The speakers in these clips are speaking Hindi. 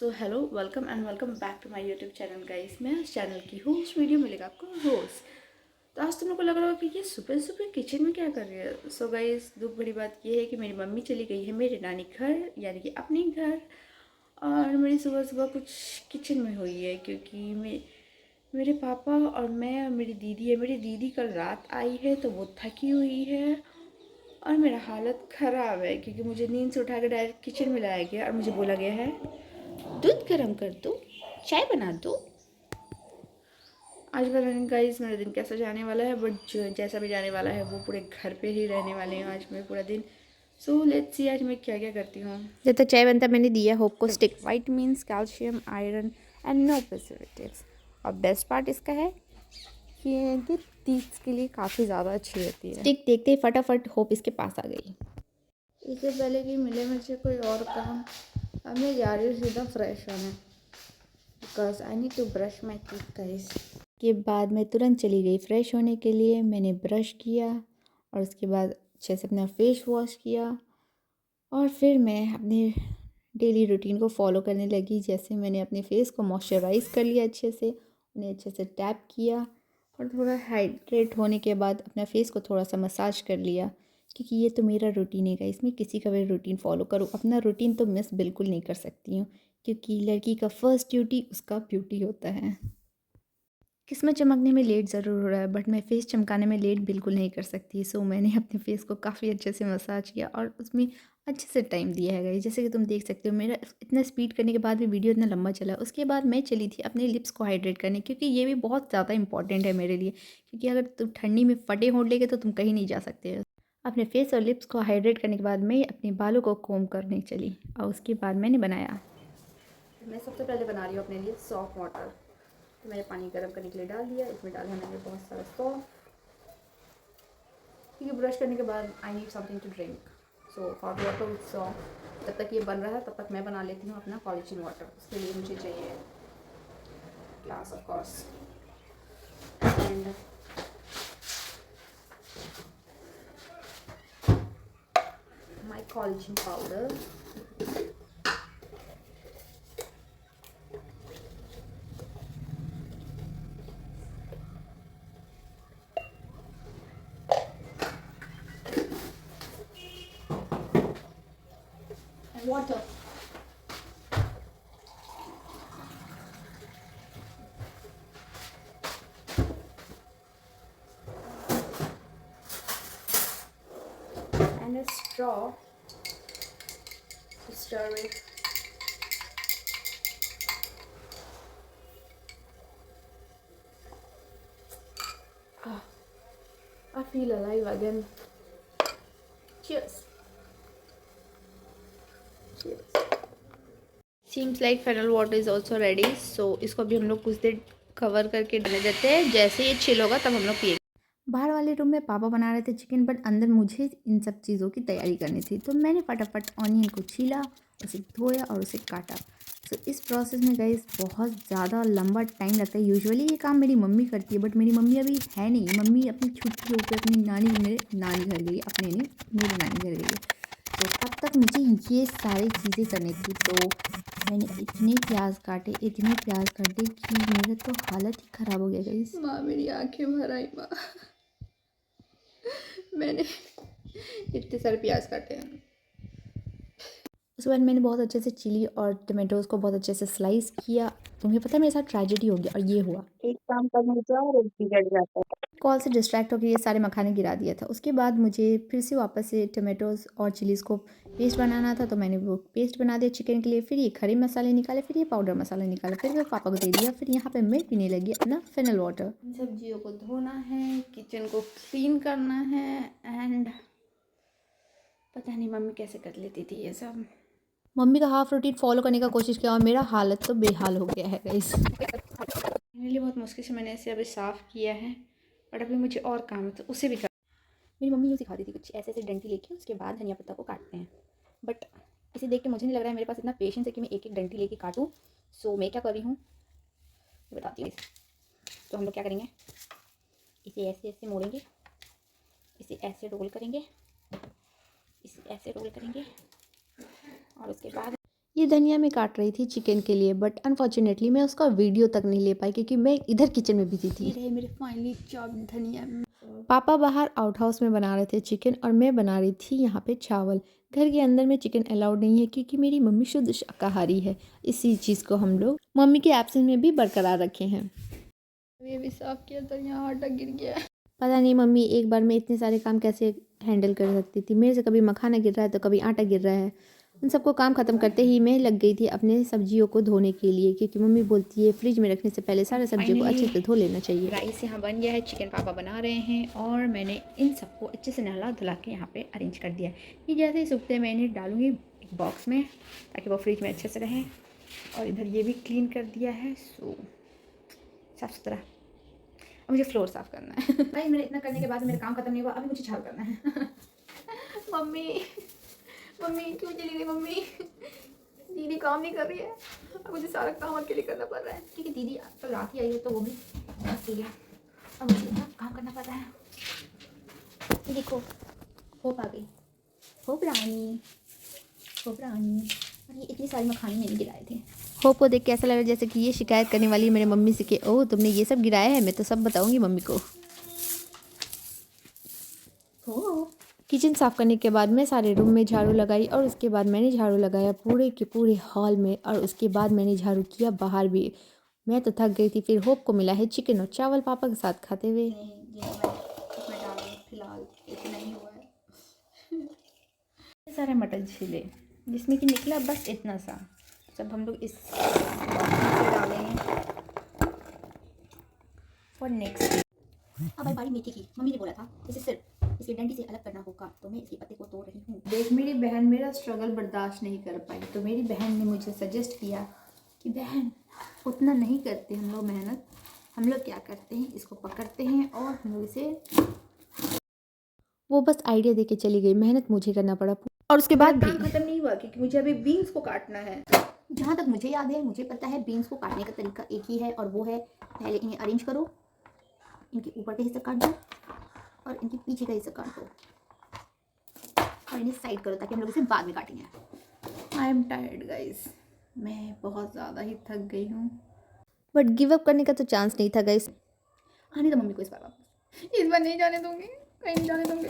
So hello welcome back to my YouTube channel guys. मैं उस चैनल की हूँ। उस वीडियो मिलेगा आपको रोज़। तो आज तुम लोग को लग रहा होगा कि ये सुबह सुबह किचन में क्या कर रही है। सो गाइस, दुख बड़ी बात ये है कि मेरी मम्मी चली गई है मेरे नानी घर, यानी कि अपने घर। और मेरी सुबह सुबह कुछ किचन में हुई है क्योंकि मेरे पापा और मैं और मेरी दीदी है। मेरी दीदी कल रात आई है तो वो थकी हुई है और मेरा हालत ख़राब है क्योंकि मुझे नींद से उठा के डायरेक्ट किचन में लाया गया और मुझे बोला गया है दूध गर्म कर दो, चाय बना दो। आज पता नहीं गाइस मेरा दिन कैसा जाने वाला है, बट जैसा भी जाने वाला है वो पूरे घर पे ही रहने वाले हैं आज मैं पूरा दिन। सो लेट्स सी आज मैं क्या क्या करती हूँ। जब तक चाय बनता मैंने दिया होप को stick white means calcium iron and no preservatives. और बेस्ट पार्ट इसका है कि ये टीथ के लिए काफ़ी ज़्यादा अच्छी होती है। स्टिक देखते ही फटाफट होप इसके पास आ गई। इससे पहले कि मिले मुझे कोई और काम, अब मैं जा रही हूँ सीधा फ्रेश होने because I need to brush my teeth guys. के बाद मैं तुरंत चली गई फ्रेश होने के लिए। मैंने ब्रश किया और उसके बाद अच्छे से अपना फेस वॉश किया और फिर मैं अपने डेली रूटीन को फॉलो करने लगी। जैसे मैंने अपने फेस को मॉइस्चराइज़ कर लिया अच्छे से, उन्हें अच्छे से टैप किया और थोड़ा हाइड्रेट होने के बाद अपना फेस को थोड़ा सा मसाज कर लिया क्योंकि ये तो मेरा रूटीन है गाइस। मैं किसी का भी रूटीन फॉलो करूँ, अपना रूटीन तो मिस बिल्कुल नहीं कर सकती हूँ क्योंकि लड़की का फर्स्ट ड्यूटी उसका ब्यूटी होता है। किस्मत चमकने में लेट ज़रूर हो रहा है बट मैं फेस चमकाने में लेट बिल्कुल नहीं कर सकती। सो मैंने अपने फेस को काफ़ी अच्छे से मसाज किया और उसमें अच्छे से टाइम दिया है गाइस। जैसे कि तुम देख सकते हो मेरा इतना स्पीड करने के बाद भी वीडियो इतना लंबा चला। उसके बाद मैं चली थी अपने लिप्स को हाइड्रेट करने क्योंकि ये भी बहुत ज़्यादा इंपॉर्टेंट है मेरे लिए, क्योंकि अगर तुम ठंडी में फटे होंठ लेके तो तुम कहीं नहीं जा सकते हो। अपने फेस और लिप्स को हाइड्रेट करने के बाद मैं अपने बालों को कोम करने चली और उसके बाद मैंने बनाया, मैं सबसे पहले बना रही हूँ अपने लिए सॉफ्ट वाटर। तो मैंने पानी गर्म करने के लिए डाल दिया, इसमें डाला मैंने बहुत सारा सॉल्ट क्योंकि ब्रश करने के बाद I need something to drink. So hot water with salt. जब तक ये बन रहा है तब तक मैं बना लेती हूँ अपना कॉलेजिन वाटर। उसके लिए मुझे चाहिए glass of course and my collagen powder. Water. And a straw to stir with. I feel alive again. Cheers. Cheers. Seems like fennel water is also ready. So इसको अभी हम लोग कुछ देर कवर करके डालने देते हैं। जैसे ये चिल होगा तब हम लोग पिएंगे। बाहर वाले रूम में पापा बना रहे थे चिकन, बट अंदर मुझे इन सब चीज़ों की तैयारी करनी थी। तो मैंने फटाफट ऑनियन को छीला, उसे धोया और उसे काटा। सो इस प्रोसेस में गाइस बहुत ज़्यादा लंबा टाइम लगता है। यूजुअली ये काम मेरी मम्मी करती है बट मेरी मम्मी अभी है नहीं। मम्मी अपनी छुट्टी होकर अपनी मेरे नानी घर गई, अपने नहीं मेरे नानी घर गई है। तो तब तक मुझे ये सारी चीज़ें करनी थी। तो मैंने इतने प्याज काटे कि मेरा तो हालत ही ख़राब हो गया गाइस। माँ मेरी आंखें भर आई माँ। मैंने इतने सारे प्याज काटे हैं। उसके बाद मैंने बहुत अच्छे से चिली और टमाटोज़ को बहुत अच्छे से स्लाइस किया। तुम्हें पता है मेरे साथ ट्रेजेडी हो गया और ये हुआ, एक काम करने जाओ और एक बिगड़ जाता है। कॉल से डिस्ट्रैक्ट होकर ये सारे मखाने गिरा दिया था। उसके बाद मुझे फिर से वापस से टमाटोज़ और चिलीज़ को पेस्ट बनाना था, तो मैंने वो पेस्ट बना दिया चिकन के लिए। फिर ये खड़े मसाले निकाले, फिर ये पाउडर मसाला निकाला, फिर मैं पापा को दे दिया। फिर यहाँ पे मैं पीने लगी अपना फेनल वाटर। इन सब्जियों को धोना है, किचन को क्लीन करना है एंड पता नहीं मम्मी कैसे कर लेती थी ये सब। मम्मी का हाफ रूटीन फॉलो करने का कोशिश किया और मेरा हालत तो बेहाल हो गया है गाइस। मेरे लिए बहुत मुश्किल से मैंने इसे अभी साफ़ किया है, बट अभी मुझे और काम है तो उसे भी कर। मेरी मम्मी यूँ सिखाती थी कुछ ऐसे ऐसे डंडी लेके उसके बाद धनिया पत्ता को काटते हैं, बट इसे देख के मुझे नहीं लग रहा है मेरे पास इतना पेशेंस है कि मैं एक एक डंडी लेके काटूँ। सो मैं क्या कर रही हूँ बताती हूँ। तो हम लोग क्या करेंगे, इसे ऐसे ऐसे मोड़ेंगे, इसे ऐसे रोल करेंगे, इसे ऐसे रोल करेंगे और उसके बाद ये धनिया मैं काट रही थी चिकन के लिए, बट अनफॉर्चुनेटली मैं उसका वीडियो तक नहीं ले पाई क्योंकि मैं इधर किचन में बिजी थी। ये रहे मेरे फाइनली चॉप्ड धनिया। पापा बाहर आउट हाउस में बना रहे थे चिकन और मैं बना रही थी यहाँ पे चावल। घर के अंदर में चिकन अलाउड नहीं है क्योंकि मेरी मम्मी शुद्ध शाकाहारी है। इसी चीज़ को हम लोग मम्मी के एब्सेंस में भी बरकरार रखे हैं। ये भी साफ किया तो यहाँ आटा गिर गया। पता नहीं मम्मी एक बार में इतने सारे काम कैसे हैंडल कर सकती थी। मेरे से कभी मखाना गिर रहा है तो कभी आटा गिर रहा है। उन सबको काम ख़त्म करते ही मैं लग गई थी अपने सब्जियों को धोने के लिए क्योंकि मम्मी बोलती है फ्रिज में रखने से पहले सारे सब्जियों को अच्छे से धो लेना चाहिए। राइस यहाँ बन गया है, चिकन पापा बना रहे हैं और मैंने इन सबको अच्छे से नहला धुला के यहाँ पे अरेंज कर दिया है। ये जैसे ही सूखते मैं इन्हें डालूँगी एक बॉक्स में ताकि वो फ्रिज में अच्छे से रहें। और इधर ये भी क्लीन कर दिया है, सो साफ़ सुथरा। अब मुझे फ्लोर साफ़ करना है। भाई मेरे इतना करने के बाद मेरा काम खत्म नहीं हुआ, अभी मुझे झाड़ू करना है। मम्मी क्यों चली गई मम्मी? दीदी काम नहीं कर रही है, अब मुझे सारा काम अकेले करना पड़ रहा है क्योंकि दीदी कल रात ही आई है तो वो भी इसीलिए अब मुझे इतना काम करना पड़ रहा है। ये देखो होप आ गई, होप रानी, होप रानी। और ये इतनी सारी मखाने मैंने गिराए थे। होप को देख के ऐसा लग रहा है जैसे कि ये शिकायत करने वाली मेरे मम्मी से कि ओह तुमने ये सब गिराया है, मैं तो सब बताऊंगी मम्मी को। किचन साफ़ करने के बाद मैं सारे रूम में झाड़ू लगाई और उसके बाद मैंने झाड़ू लगाया पूरे के पूरे हॉल में और उसके बाद मैंने झाड़ू किया बाहर भी। मैं तो थक गई थी। फिर होप को मिला है चिकन और चावल पापा के साथ खाते हुए। फिलहाल इतना ही हुआ है। सारे मटर छिले जिसमें कि निकला बस इतना सा। जब हम लोग इस से डालेंगे और नेक्स्ट अब बारी मेथी की। मम्मी ने बोला था इसे सिर्फ इसकी डंडी से अलग करना होगा तो मैं इसके पत्ते को तोड़ रही हूँ। देख मेरी बहन मेरा स्ट्रगल बर्दाश्त नहीं कर पाई तो मेरी बहन ने मुझे सजेस्ट किया कि बहन उतना नहीं करते हम लोग मेहनत, हम लोग क्या करते हैं इसको पकड़ते हैं और हम लोग इसे। वो बस आइडिया देके चली गई, मेहनत मुझे करना पड़ा और उसके बाद भी खत्म नहीं हुआ क्योंकि मुझे अभी बीन्स को काटना है। जहाँ तक मुझे याद है मुझे पता है बीन्स को काटने का तरीका एक ही है और वो है पहले इन्हें अरेंज करो, इनके ऊपर का हिस्सा काट दो और इनके पीछे का हिस्सा काट दो और इन्हें साइड करो ताकि हम लोग इसे बाद में काटेंगे। आई एम टायर्ड गाइस, मैं बहुत ज़्यादा ही थक गई हूँ बट गिव अप करने का तो चांस नहीं था गाइस। आने दो मम्मी को इस बार वापस, इस बार नहीं जाने दूँगी, कहीं नहीं जाने दूँगी।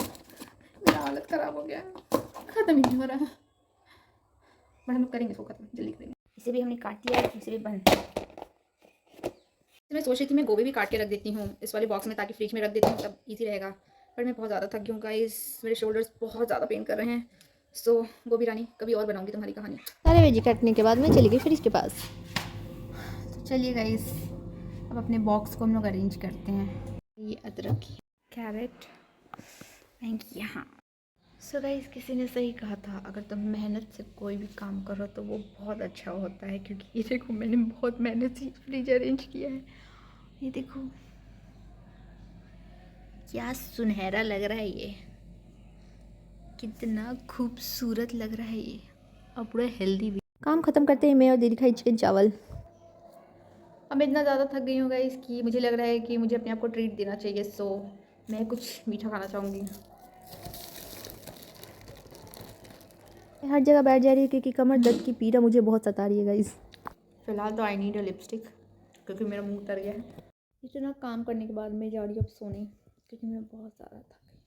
मेरा हालत ख़राब हो गया है, ख़त्म ही नहीं हो रहा। बट हम लोग करेंगे इसको ख़त्म, जल्दी करेंगे। इसे भी हमने काट दिया, इसे भी बंद। मैं सोच रही थी मैं गोभी भी काट के रख देती हूँ इस वाले बॉक्स में ताकि फ्रिज में रख देती हूँ तब इजी रहेगा। पर मैं बहुत ज़्यादा थक गई हूँ गाइस, मेरे शोल्डर्स बहुत ज़्यादा पेन कर रहे हैं। सो गोभी रानी कभी और बनाऊंगी तुम्हारी कहानी। सारे वेजी काटने के बाद मैं चली गई फ्रिज के पास। तो चलिए गाइस अब अपने बॉक्स को हम लोग अरेंज करते हैं। ये अदरक, कैरेट एंड यहाँ। सो गाइस किसी ने सही कहा था अगर तुम मेहनत से कोई भी काम करो तो वो बहुत अच्छा होता है क्योंकि ये देखो मैंने बहुत मेहनत से फ्रिज अरेंज किया है। ये देखो क्या सुनहरा लग रहा है, ये कितना खूबसूरत लग रहा है ये और पूरा हेल्दी भी। काम ख़त्म करते हैं मैं और दीदी खाई चिकन चावल। अब मैं इतना ज़्यादा थक गई हूँ गाइस कि मुझे लग रहा है कि मुझे अपने आप को ट्रीट देना चाहिए। सो मैं कुछ मीठा खाना चाहूँगी। हर जगह बैठ जा रही है क्योंकि कमर दर्द की पीड़ा मुझे बहुत सता रही है गाइस। फ़िलहाल तो आई नीड अ लिपस्टिक क्योंकि मेरा मुंह तर गया है। इतना काम करने के बाद मैं जा रही हूँ अब सोने क्योंकि मैं बहुत ज़्यादा थक गई।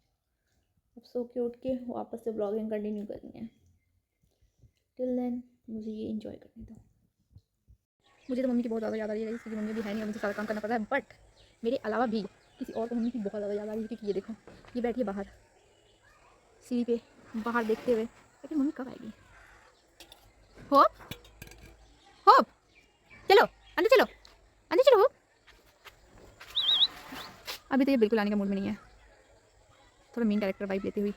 अब सो के उठ के वापस से ब्लॉगिंग कंटिन्यू करनी है। टिल देन मुझे ये एंजॉय करने दो। मुझे तो मम्मी की बहुत ज़्यादा याद आ रही है क्योंकि मम्मी भी है नहीं, मुझे सारा काम करना पड़ रहा है। बट मेरे अलावा भी किसी और को मम्मी की बहुत ज़्यादा याद आ रही है क्योंकि ये देखो ये बैठी है बाहर सीढ़ी पे बाहर देखते हुए, लेकिन मम्मी कब आएगी? होप होप चलो अंदर चलो, अंदर चलो होप। अभी तो ये बिल्कुल आने का मूड में नहीं है, थोड़ा मेन कैरेक्टर वाइब लेते हुए।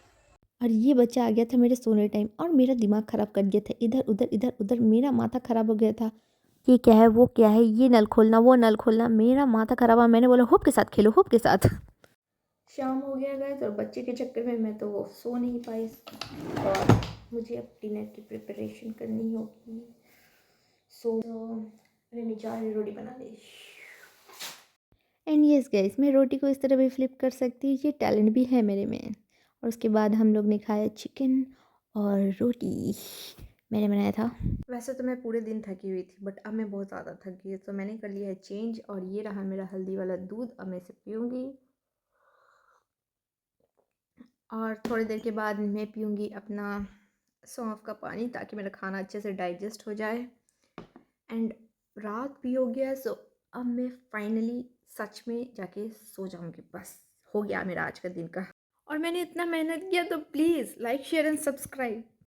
और ये बच्चा आ गया था मेरे सोने टाइम और मेरा दिमाग ख़राब कर दिया था। इधर उधर मेरा माथा ख़राब हो गया था। ये क्या है वो क्या है, ये नल खोलना वो नल खोलना, मेरा माथा ख़राब हुआ। मैंने बोला होप के साथ खेलो, होप के साथ। शाम हो गया गाइस और बच्चे के चक्कर में मैं तो सो नहीं पाई और मुझे अब डिनर की प्रिपरेशन करनी होगी। सो मैंने 4 रोटी बना ली। एंड यस गाइस मैं रोटी को इस तरह भी फ्लिप कर सकती हूँ, ये टैलेंट भी है मेरे में। और उसके बाद हम लोग ने खाया चिकन और रोटी। मैंने बनाया था। वैसे तो मैं पूरे दिन थकी हुई थी बट अब मैं बहुत ज़्यादा थक गई, तो मैंने कर लिया है चेंज और ये रहा मेरा हल्दी वाला दूध। अब मैं इसे पीऊँगी और थोड़ी देर के बाद मैं पीऊँगी अपना सौंफ का पानी ताकि मेरा खाना अच्छे से डाइजेस्ट हो जाए। एंड रात भी हो गया, सो अब मैं फाइनली सच में जाके सो जाऊँगी। बस हो गया मेरा आज का दिन का। और मैंने इतना मेहनत किया, तो please like share and subscribe.